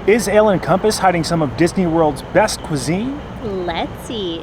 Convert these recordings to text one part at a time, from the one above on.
Is Ale and Compass hiding some of Disney World's best cuisine? Let's eat.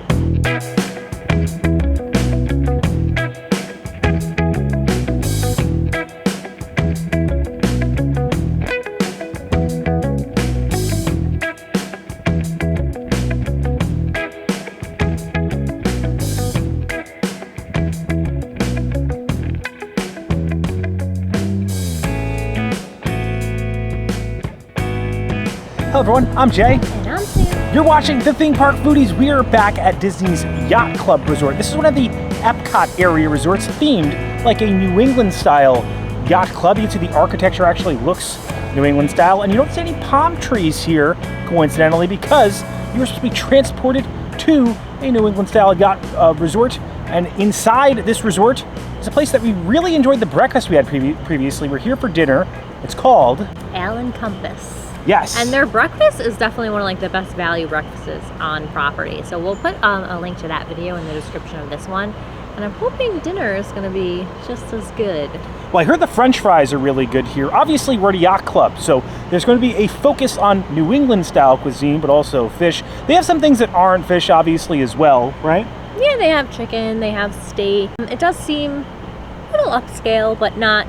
Hello everyone, I'm Jay. And I'm Sam. You're watching The Theme Park Foodies. We are back at Disney's Yacht Club Resort. This is one of the Epcot area resorts themed like a New England style yacht club. You can see the architecture actually looks New England style, and you don't see any palm trees here, coincidentally, because you were supposed to be transported to a New England style yacht resort. And inside this resort is a place that we really enjoyed the breakfast we had previously. We're here for dinner. It's called Ale and Compass. Yes. And their breakfast is definitely one of like the best value breakfasts on property. So we'll put a link to that video in the description of this one. And I'm hoping dinner is going to be just as good. Well, I heard the French fries are really good here. Obviously, we're at a yacht club, so there's going to be a focus on New England style cuisine, but also fish. They have some things that aren't fish, obviously, as well, right? Yeah, they have chicken, they have steak. It does seem a little upscale, but not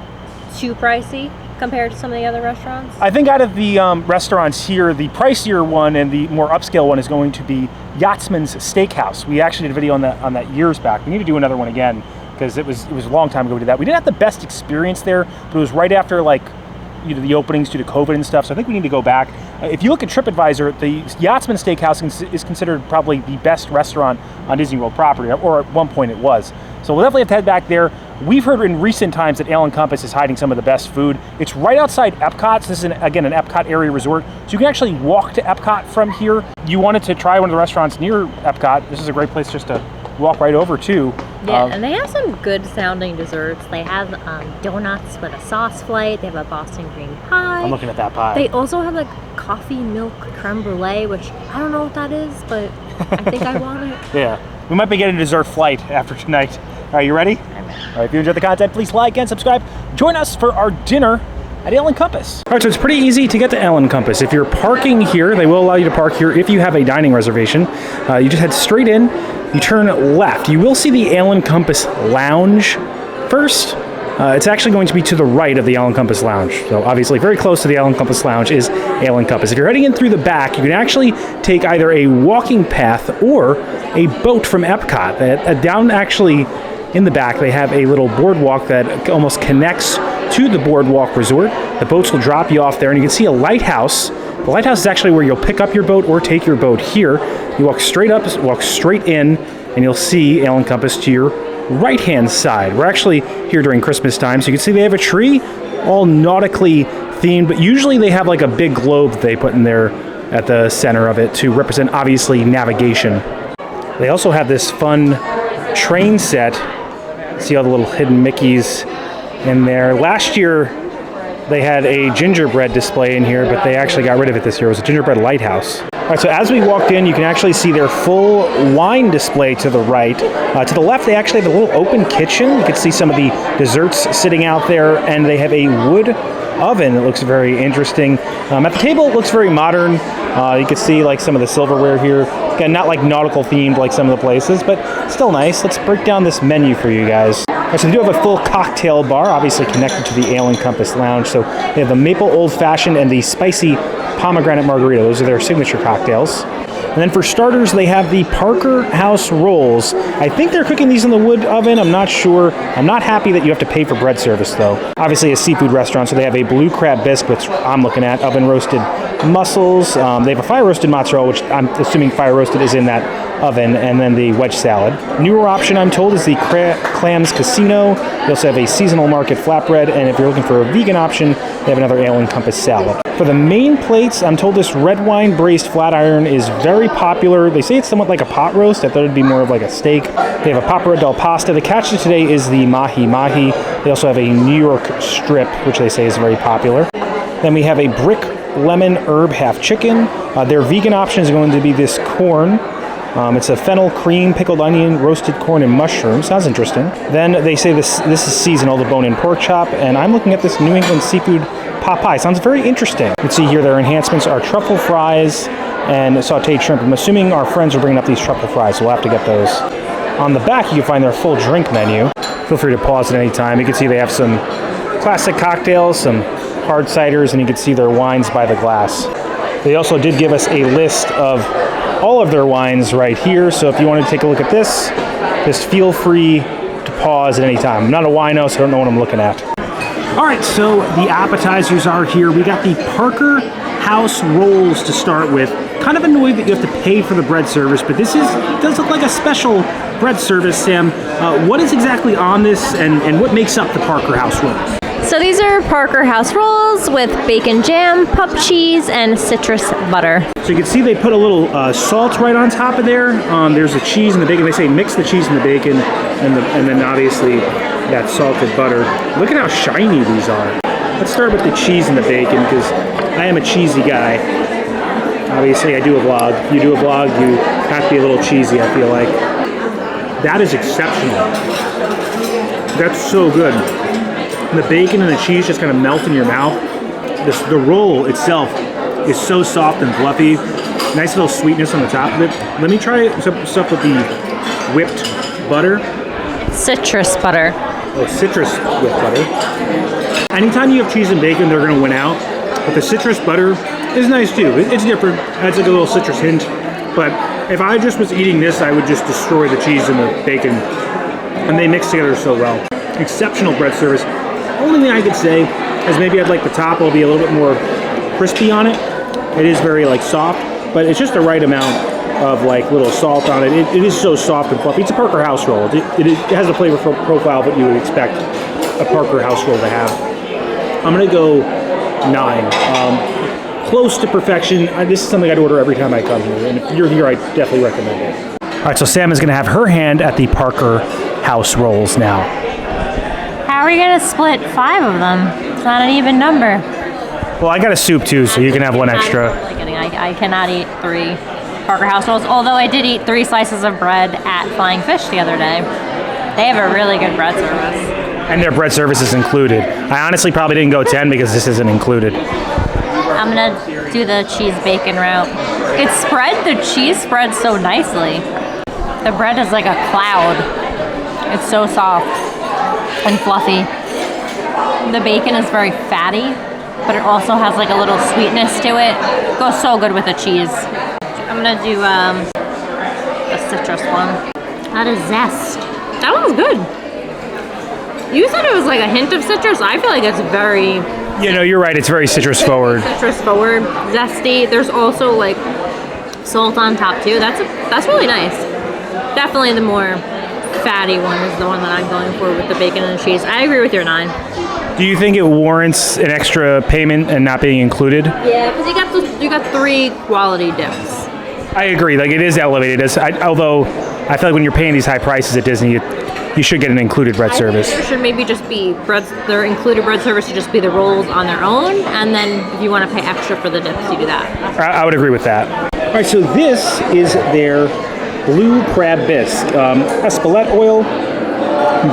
too pricey compared to some of the other restaurants. I think out of the restaurants here, the pricier one and the more upscale one is going to be Yachtsman's Steakhouse. We actually did a video on that years back. We need to do another one again because it was a long time ago we did that. We didn't have the best experience there, but it was right after the openings due to COVID and stuff, so I think we need to go back. If you look at TripAdvisor, the Yachtsman Steakhouse is considered probably the best restaurant on Disney World property, or at one point it was. So we'll definitely have to head back there. We've heard in recent times that Ale and Compass is hiding some of the best food. It's right outside Epcot. So this is, again, an Epcot area resort. So you can actually walk to Epcot from here. You wanted to try one of the restaurants near Epcot, this is a great place just to walk right over to. Yeah, and they have some good sounding desserts. They have donuts with a sauce flight. They have a Boston cream pie. I'm looking at that pie. They also have like coffee milk creme brulee, which I don't know what that is, but I think I want it. Yeah, we might be getting a dessert flight after tonight. All right, you ready? I'm ready. All right, if you enjoyed the content, please like and subscribe. Join us for our dinner at Ale and Compass. All right, so it's pretty easy to get to Ale and Compass. If you're parking here, they will allow you to park here if you have a dining reservation. You just head straight in, you turn left. You will see the Ale and Compass Lounge first. It's actually going to be to the right of the Ale and Compass Lounge. So obviously very close to the Ale and Compass Lounge is Ale and Compass. If you're heading in through the back, you can actually take either a walking path or a boat from Epcot. Down actually in the back, they have a little boardwalk that almost connects to the boardwalk resort. The boats will drop you off there, and you can see a lighthouse. The lighthouse is actually where you'll pick up your boat or take your boat here. You walk straight up, walk straight in, and you'll see Ale and Compass to your right-hand side. We're actually here during Christmas time, so you can see they have a tree, all nautically themed, but usually they have like a big globe that they put in there at the center of it to represent, obviously, navigation. They also have this fun train set. See all the little hidden Mickeys in there. Last year, they had a gingerbread display in here, but they actually got rid of it this year. It was a gingerbread lighthouse. All right, so as we walked in, you can actually see their full wine display to the right. To the left, they actually have a little open kitchen. You can see some of the desserts sitting out there, and they have a wood oven that looks very interesting. At the table, it looks very modern. You can see like some of the silverware here. Again, not like nautical themed like some of the places, but still nice. Let's break down this menu for you guys. Right, so they do have a full cocktail bar, obviously connected to the Ale and Compass Lounge. So they have the maple old fashioned and the spicy pomegranate margarita. Those are their signature cocktails. And then for starters, they have the Parker House Rolls. I think they're cooking these in the wood oven. I'm not sure. I'm not happy that you have to pay for bread service, though. Obviously, a seafood restaurant, so they have a blue crab bisque, which I'm looking at, oven-roasted mussels. They have a fire-roasted mozzarella, which I'm assuming fire-roasted is in that oven, and then the wedge salad. Newer option, I'm told, is the clams casino. They also have a seasonal market flatbread, and if you're looking for a vegan option, they have another Ale and Compass salad. For the main plates, I'm told this red wine braised flat iron is very popular. They say it's somewhat like a pot roast. I thought it'd be more of like a steak. They have a papra del pasta. The catch to today is the mahi mahi. They also have a New York strip, which they say is very popular. Then we have a brick lemon herb half chicken. Their vegan option is going to be this corn It's a fennel cream, pickled onion, roasted corn, and mushrooms. Sounds interesting. Then they say this is seasonal, the bone-in pork chop, and I'm looking at this New England seafood pot pie. Sounds very interesting. You can see here their enhancements are truffle fries and sauteed shrimp. I'm assuming our friends are bringing up these truffle fries, so we'll have to get those. On the back, you can find their full drink menu. Feel free to pause at any time. You can see they have some classic cocktails, some hard ciders, and you can see their wines by the glass. They also did give us a list of all of their wines right here, so if you want to take a look at this, just feel free to pause at any time. I'm not a wino, so I don't know what I'm looking at. All right, so the appetizers are here. We got the Parker House rolls to start with. Kind of annoyed that you have to pay for the bread service, but this does look like a special bread service, Sam. What is exactly on this, and what makes up the Parker House rolls? So these are Parker House rolls with bacon jam, pup cheese, and citrus butter. So you can see they put a little salt right on top of there. There's the cheese and the bacon. They say mix the cheese and the bacon, and then obviously that salted butter. Look at how shiny these are. Let's start with the cheese and the bacon, because I am a cheesy guy. Obviously, I do a vlog. If you do a vlog, you have to be a little cheesy, I feel like. That is exceptional. That's so good. The bacon and the cheese just kind of melt in your mouth. The roll itself is so soft and fluffy. Nice little sweetness on the top of it. Let me try some stuff with the whipped butter. Citrus butter. Oh, citrus whipped butter. Anytime you have cheese and bacon, they're going to win out. But the citrus butter is nice too. It's different. Adds like a little citrus hint. But if I just was eating this, I would just destroy the cheese and the bacon. And they mix together so well. Exceptional bread service. Only thing I could say is maybe I'd like the top will be a little bit more crispy on it. It is very like soft, but it's just the right amount of like little salt on it. It is so soft and fluffy. It's a Parker House roll. It has a flavor profile that you would expect a Parker House roll to have. I'm gonna go 9. Close to perfection. This is something I'd order every time I come here, and if you're here, I definitely recommend it. All right, so Sam is gonna have her hand at the Parker House rolls now. How are we gonna split 5 of them? It's not an even number. Well, I got a soup too, so you can have one extra. I'm totally kidding. I cannot eat 3 Parker House rolls, although I did eat 3 slices of bread at Flying Fish the other day. They have a really good bread service. And their bread service is included. I honestly probably didn't go 10 because this isn't included. I'm gonna do the cheese bacon route. The cheese spreads so nicely. The bread is like a cloud. It's so soft and fluffy. The bacon is very fatty, but it also has like a little sweetness to it. It goes so good with the cheese. I'm gonna do the citrus one. That is zest. That one's good. You said it was like a hint of citrus. I feel like it's very... Yeah, no, you're right. It's very citrus forward. Citrus forward, zesty. There's also like salt on top too. That's really nice. Definitely the more fatty one is the one that I'm going for with the bacon and the cheese. I agree with your 9. Do you think it warrants an extra payment and not being included? Yeah, because you got 3 quality dips. I agree. Like, it is elevated. Although I feel like when you're paying these high prices at Disney, you should get an included bread service. There should maybe just be their included bread service should just be the rolls on their own, and then if you want to pay extra for the dips, you do that. I would agree with that. All right, so this is their blue crab bisque, espelette oil,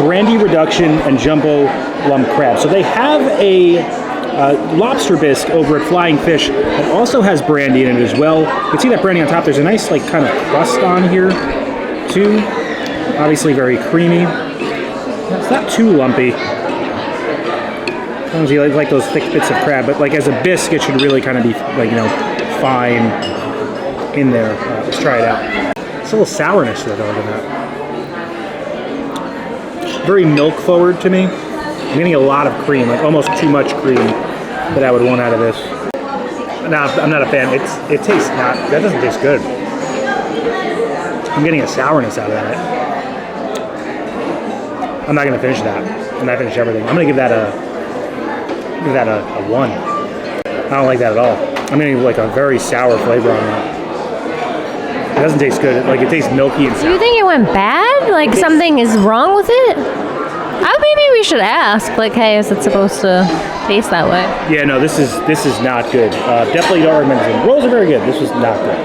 brandy reduction, and jumbo lump crab. So they have a lobster bisque over at Flying Fish that also has brandy in it as well. You can see that brandy on top. There's a nice like kind of crust on here too. Obviously very creamy. It's not too lumpy. Sometimes you like those thick bits of crab, but like as a bisque, it should really kind of be like, you know, fine in there. Let's try it out. It's a little sourness to it though, in that. Very milk forward to me. I'm getting a lot of cream, like almost too much cream that I would want out of this. No, I'm not a fan. That doesn't taste good. I'm getting a sourness out of that. I'm not gonna finish that. I'm not finish everything. I'm gonna give that a 1. I don't like that at all. I'm gonna give like a very sour flavor on that. It doesn't taste good. Like, it tastes milky and sour. Do you think it went bad? Like something is wrong with it? Maybe we should ask. Like, hey, is it supposed to taste that way? Yeah, no, this is not good. Definitely don't recommend it. Rolls are very good. This was not good.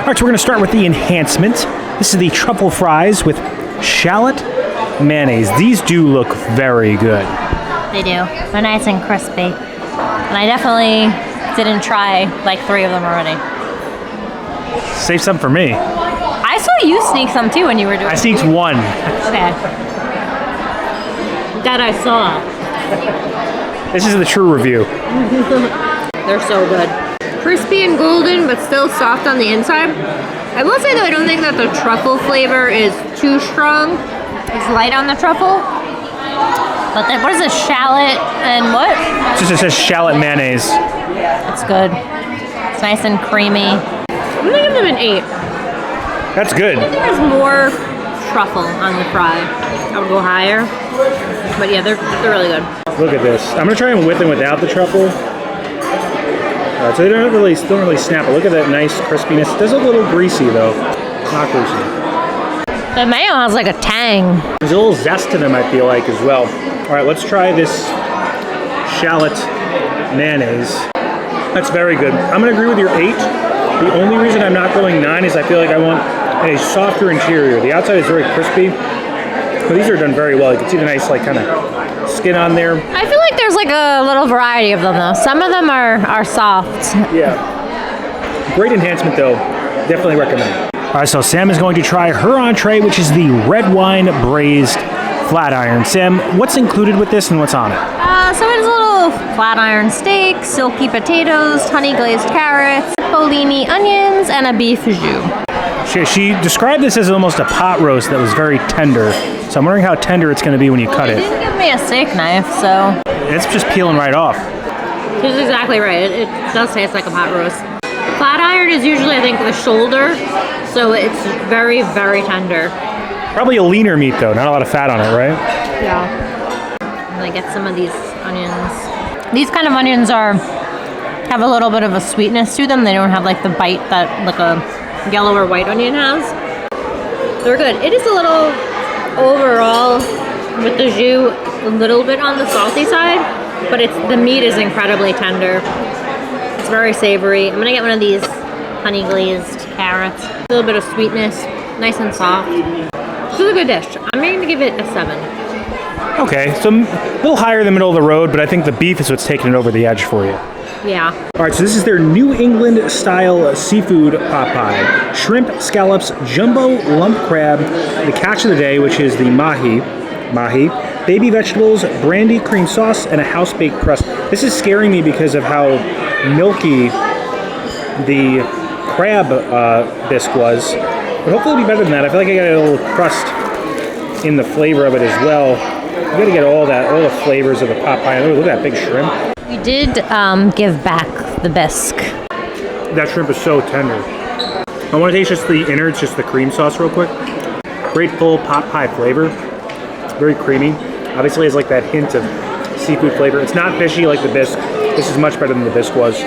All All right, so we're gonna start with the enhancement. This is the Truffle Fries with Shallot Mayonnaise. These do look very good. They do. They're nice and crispy. And I definitely didn't try like 3 of them already. Save some for me. I saw you sneak some too when you were doing it. I sneaked 1. Okay. That I saw. This is the true review. They're so good. Crispy and golden, but still soft on the inside. I will say though, I don't think that the truffle flavor is too strong. It's light on the truffle. But then, what is this, shallot and what? It says shallot mayonnaise. It's good. It's nice and creamy. I'm gonna give them an 8. That's good. I think there's more truffle on the fry. I would go higher. But yeah, they're really good. Look at this. I'm gonna try them with and without the truffle. So they don't really snap. But look at that nice crispiness. It does a little greasy though. Not greasy. The mayo has like a tang. There's a little zest to them, I feel like, as well. All right, let's try this shallot mayonnaise. That's very good. I'm gonna agree with your 8. The only reason I'm not going 9 is I feel like I want a softer interior. The outside is very crispy, but these are done very well. You can see the nice, like, kind of skin on there. I feel like there's like a little variety of them though. Some of them are soft. Yeah. Great enhancement though. Definitely recommend. All right, so Sam is going to try her entree, which is the red wine braised flat iron. Sam, what's included with this and what's on it? So it's a little flat iron steak, silky potatoes, honey glazed carrots, cipollini onions, and a beef jus. She described this as almost a pot roast that was very tender. So I'm wondering how tender it's going to be when you cut it. They didn't give me a steak knife, so... It's just peeling right off. She's exactly right. It does taste like a pot roast. Flat iron is usually, I think, the shoulder, so it's very, very tender. Probably a leaner meat, though. Not a lot of fat on it, right? Yeah. And I get some of these onions. These kind of onions have a little bit of a sweetness to them. They don't have like the bite that like a yellow or white onion has. They're good. It is a little overall with the jus a little bit on the salty side, but the meat is incredibly tender. It's very savory. I'm gonna get one of these honey glazed carrots. A little bit of sweetness, nice and soft. This is a good dish. I'm going to give it a 7. Okay, so a little higher in the middle of the road, but I think the beef is what's taking it over the edge for you. Yeah. All right, so this is their New England style seafood pot pie. Shrimp, scallops, jumbo lump crab, the catch of the day, which is the mahi, baby vegetables, brandy cream sauce, and a house-baked crust. This is scaring me because of how milky the crab bisque was, but hopefully it'll be better than that. I feel like I got a little crust in the flavor of it as well. You gotta get all the flavors of the pot pie. Oh, look at that big shrimp. We did give back the bisque. That shrimp is so tender. I want to taste just the innards, just the cream sauce real quick. Great full pot pie flavor. Very creamy. Obviously has like that hint of seafood flavor. It's not fishy like the bisque. This is much better than the bisque was.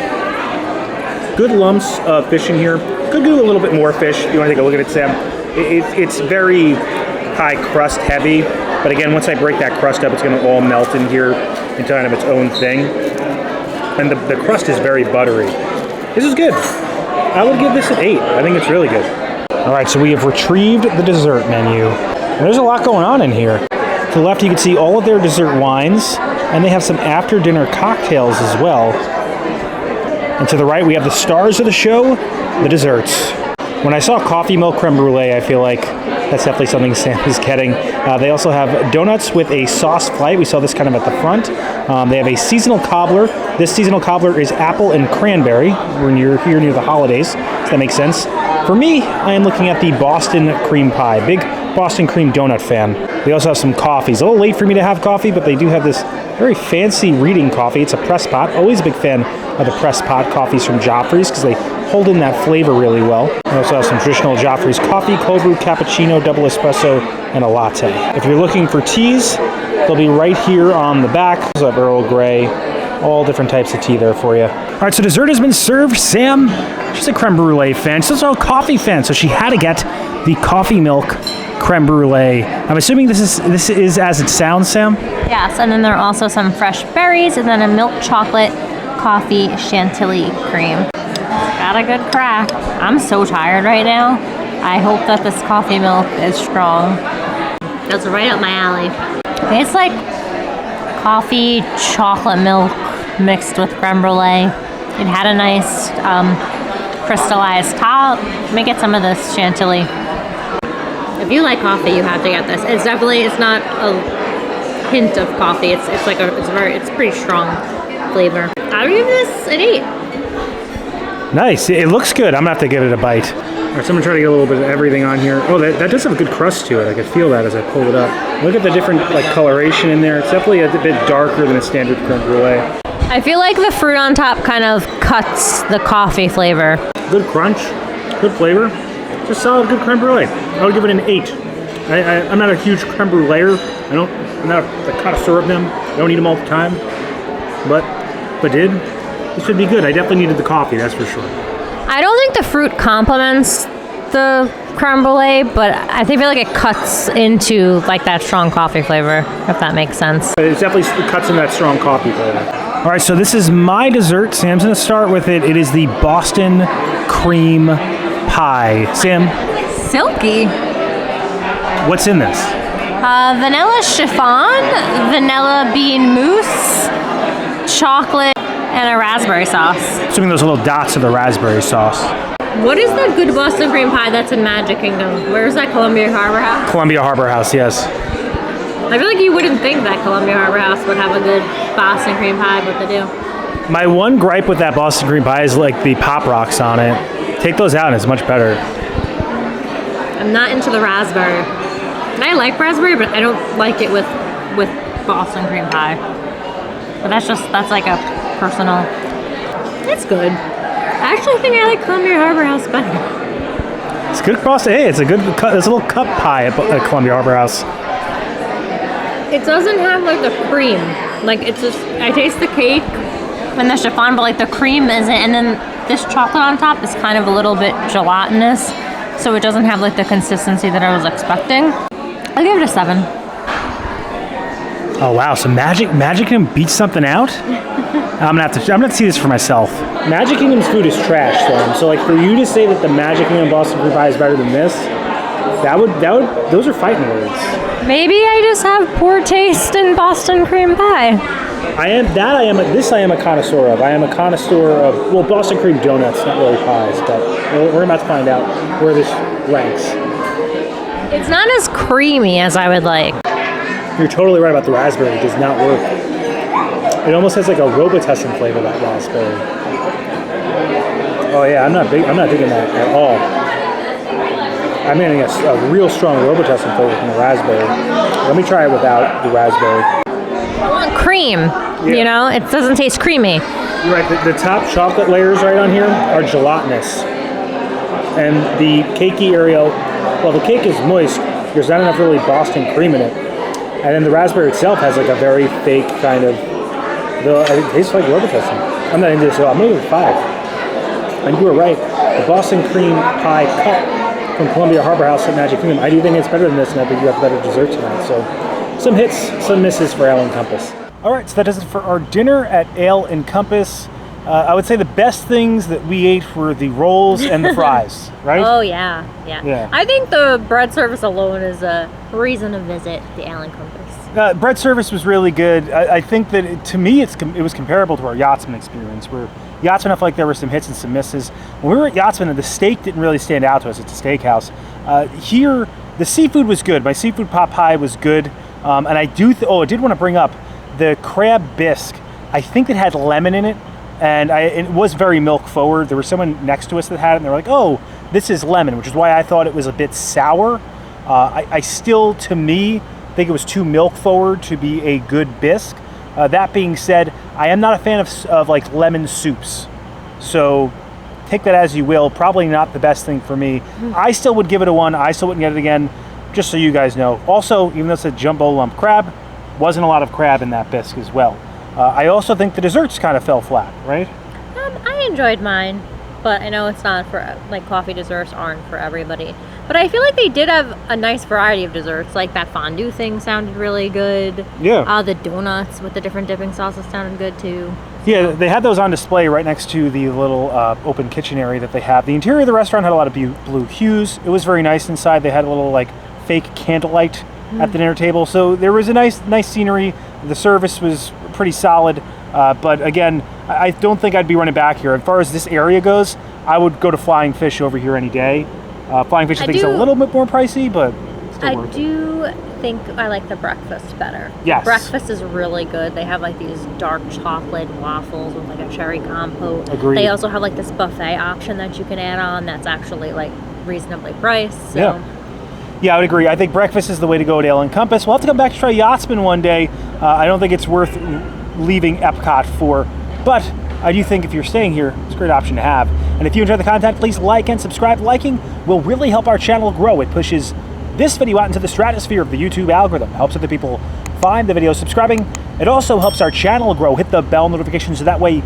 Good lumps of fish in here. Could do a little bit more fish if you want to take a look at it, Sam. It's very high crust heavy, but again, once I break that crust up, it's going to all melt in here into kind of its own thing. And the crust is very buttery. This is good. I would give this an 8. I think it's really good. All right, so we have retrieved the dessert menu. And there's a lot going on in here. To the left, you can see all of their dessert wines, and they have some after-dinner cocktails as well. And to the right, we have the stars of the show, the desserts. When I saw coffee milk creme brulee, I feel like that's definitely something Sam is getting. They also have donuts with a sauce flight. We saw this kind of at the front. They have a seasonal cobbler. This seasonal cobbler is apple and cranberry when you're here near the holidays. Does that make sense? For me, I am looking at the Boston cream pie. Big Boston cream donut fan. They also have some coffees. A little late for me to have coffee, but they do have this very fancy reading coffee. It's a press pot. Always a big fan of the press pot coffees from Joffrey's because they hold in that flavor really well. They also have some traditional Joffrey's coffee, cold brew, cappuccino, double espresso, and a latte. If you're looking for teas, they'll be right here on the back. There's Earl Grey, all different types of tea there for you. All right, so dessert has been served. Sam, she's a creme brulee fan. She's also a coffee fan, so she had to get the coffee milk creme brulee. I'm assuming this is as it sounds, Sam? Yes, and then there are also some fresh berries and then a milk chocolate coffee chantilly cream. got a good crack. I'm so tired right now. I hope that this coffee milk is strong. That's right up my alley. It's like coffee chocolate milk mixed with creme brulee. It had a nice crystallized top. Let me get some of this chantilly. If you like coffee, you have to get this. It's not a hint of coffee. It's pretty strong flavor. I would give this an 8. Nice. It looks good. I'm gonna have to give it a bite. All right, so I'm gonna try to get a little bit of everything on here. Oh, that does have a good crust to it. I could feel that as I pulled it up. Look at the different coloration in there. It's definitely a bit darker than a standard creme brulee. I feel like the fruit on top kind of cuts the coffee flavor. Good crunch, good flavor. Just solid, good creme brulee. I would give it an 8. I'm not a huge creme brulee. I'm not a connoisseur of them. I don't eat them all the time. But this would be good. I definitely needed the coffee, that's for sure. I don't think the fruit complements the creme brulee, but I feel like it cuts into like that strong coffee flavor, if that makes sense. It definitely cuts in that strong coffee flavor. All right, so this is my dessert. Sam's gonna start with it. It is the Boston cream pie. Sam? Silky. What's in this? Vanilla chiffon, vanilla bean mousse, chocolate, and a raspberry sauce. Assuming those little dots are the raspberry sauce. What is the good Boston cream pie that's in Magic Kingdom? Where is that, Columbia Harbor House? Columbia Harbor House, yes. I feel like you wouldn't think that Columbia Harbor House would have a good Boston cream pie, but they do. My one gripe with that Boston cream pie is like the pop rocks on it. Take those out and it's much better. I'm not into the raspberry. And I like raspberry, but I don't like it with Boston cream pie. But that's like a personal. It's good. I actually think I like Columbia Harbor House better. It's good Boston. Hey, it's a little cup pie at Columbia Harbor House. It doesn't have like the cream. Like it's just, I taste the cake and the chiffon, but like the cream isn't, and then this chocolate on top is kind of a little bit gelatinous, so it doesn't have like the consistency that I was expecting. I'll give it a 7. Oh wow, so Magic Kingdom beats something out? I'm gonna have to see this for myself. Magic Kingdom's food is trash, so like for you to say that the Magic Kingdom Boston cream pie is better than this, those are fighting words. Maybe I just have poor taste in Boston cream pie. I am a connoisseur of. I am a connoisseur of, well, Boston cream donuts, not really pies, but we're about to find out where this ranks. It's not as creamy as I would like. You're totally right about the raspberry. It does not work. It almost has like a Robitussin flavor, that raspberry. Oh yeah, I'm not digging that at all. I'm getting a real strong Robitussin flavor from the raspberry. Let me try it without the raspberry. I want cream. Yeah. You know, it doesn't taste creamy. You're right. The top chocolate layers right on here are gelatinous, and the cakey area. Well, the cake is moist. There's not enough really Boston cream in it, and then the raspberry itself has like a very fake kind of. It tastes like Robitussin. I'm not into this at all. I'm gonna give it 5. And you were right. The Boston cream pie cup from Columbia Harbor House at Magic Kingdom. I do think it's better than this, and I think you have better dessert tonight. So, some hits, some misses for Ale and Compass. All right, so that does it for our dinner at Ale and Compass. I would say the best things that we ate were the rolls and the fries, right? Oh, yeah. I think the bread service alone is a reason to visit the Ale and Compass. Bread service was really good. I think that to me it was comparable to our Yachtsman experience, where Yachtsman, I felt like there were some hits and some misses. When we were at Yachtsman, the steak didn't really stand out to us. It's a steakhouse. Here, the seafood was good. My seafood pot pie was good. And I did want to bring up the crab bisque. I think it had lemon in it, and it was very milk forward. There was someone next to us that had it, and they were like, "Oh, this is lemon," which is why I thought it was a bit sour. I still, to me, think it was too milk forward to be a good bisque. That being said, I am not a fan of like lemon soups, so take that as you will. Probably not the best thing for me. I still would give it a 1. I still wouldn't get it again, just so you guys know. Also, even though it's a jumbo lump crab, wasn't a lot of crab in that bisque as well. I also think the desserts kind of fell flat, right? I enjoyed mine, but I know it's not for, like, coffee desserts aren't for everybody. But I feel like they did have a nice variety of desserts. Like that fondue thing sounded really good. Yeah. The donuts with the different dipping sauces sounded good too. Yeah, they had those on display right next to the little open kitchen area that they have. The interior of the restaurant had a lot of blue hues. It was very nice inside. They had a little like fake candlelight at the dinner table. So there was a nice scenery. The service was pretty solid. But again, I don't think I'd be running back here. As far as this area goes, I would go to Flying Fish over here any day. Flying Fish I think is a little bit more pricey, but still worth it. I do think I like the breakfast better. Yes. Breakfast is really good. They have like these dark chocolate waffles with like a cherry compote. Agreed. They also have like this buffet option that you can add on that's actually like reasonably priced. So. Yeah, I would agree. I think breakfast is the way to go at Ale and Compass. We'll have to come back to try Yachtsman one day. I don't think it's worth leaving Epcot for, but I do think if you're staying here, it's a great option to have. And if you enjoy the content, please like and subscribe. Liking will really help our channel grow. It pushes this video out into the stratosphere of the YouTube algorithm, helps other people find the video. Subscribing, it also helps our channel grow. Hit the bell notification so that way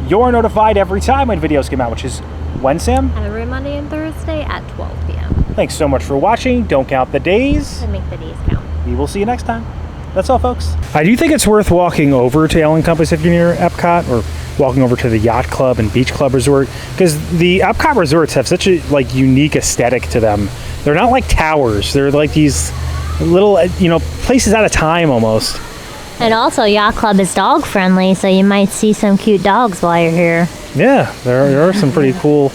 you're notified every time when videos come out, which is when, Sam? Every Monday and Thursday at 12 p.m. Thanks so much for watching. Don't count the days. And make the days count. We will see you next time. That's all, folks. I do think it's worth walking over to Ale and Compass if you're near Epcot, or walking over to the Yacht Club and Beach Club Resort, because the Epcot resorts have such a like unique aesthetic to them. They're not like towers. They're like these little, places at a time almost. And also, Yacht Club is dog friendly, so you might see some cute dogs while you're here. Yeah, there are some pretty cool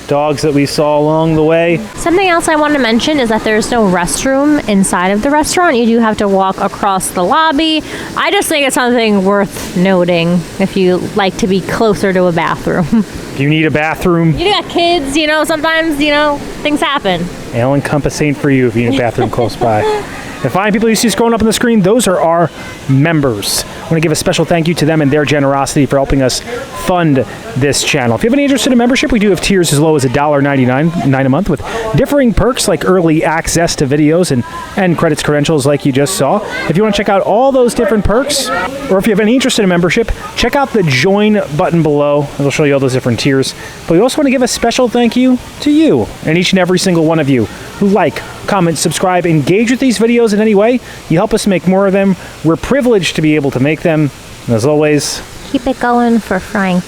dogs that we saw along the way. Something else I want to mention is that there's no restroom inside of the restaurant. You do have to walk across the lobby. I just think it's something worth noting if you like to be closer to a bathroom. You need a bathroom. You got kids, sometimes, things happen. Ale and Compass ain't for you if you need a bathroom close by. The fine people you see scrolling up on the screen, those are our members. I want to give a special thank you to them and their generosity for helping us fund this channel. If you have any interest in a membership, we do have tiers as low as $1.99 a month with differing perks like early access to videos and credits credentials like you just saw. If you want to check out all those different perks, or if you have any interest in a membership, check out the join button below. It'll show you all those different tiers. But we also want to give a special thank you to you and each and every single one of you who like, comment, subscribe, engage with these videos in any way. You help us make more of them. We're privileged to be able to make them. And as always, keep it going for Frank.